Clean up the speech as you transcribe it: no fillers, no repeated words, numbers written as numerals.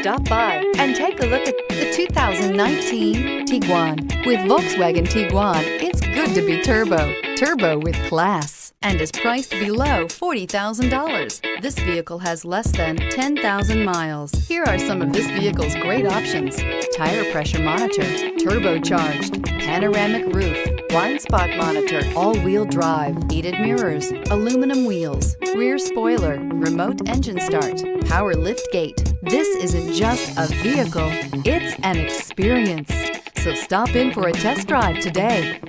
Stop by and take a look at the 2019 Tiguan. With Volkswagen Tiguan, it's good to be turbo. Turbo with class, and is priced below $40,000. This vehicle has less than 10,000 miles. Here are some of this vehicle's great options: tire pressure monitor, turbocharged, panoramic roof, blind spot monitor, all-wheel drive, heated mirrors, aluminum wheels, rear spoiler, remote engine start, power lift gate. This isn't just a vehicle, it's an experience. So stop in for a test drive today.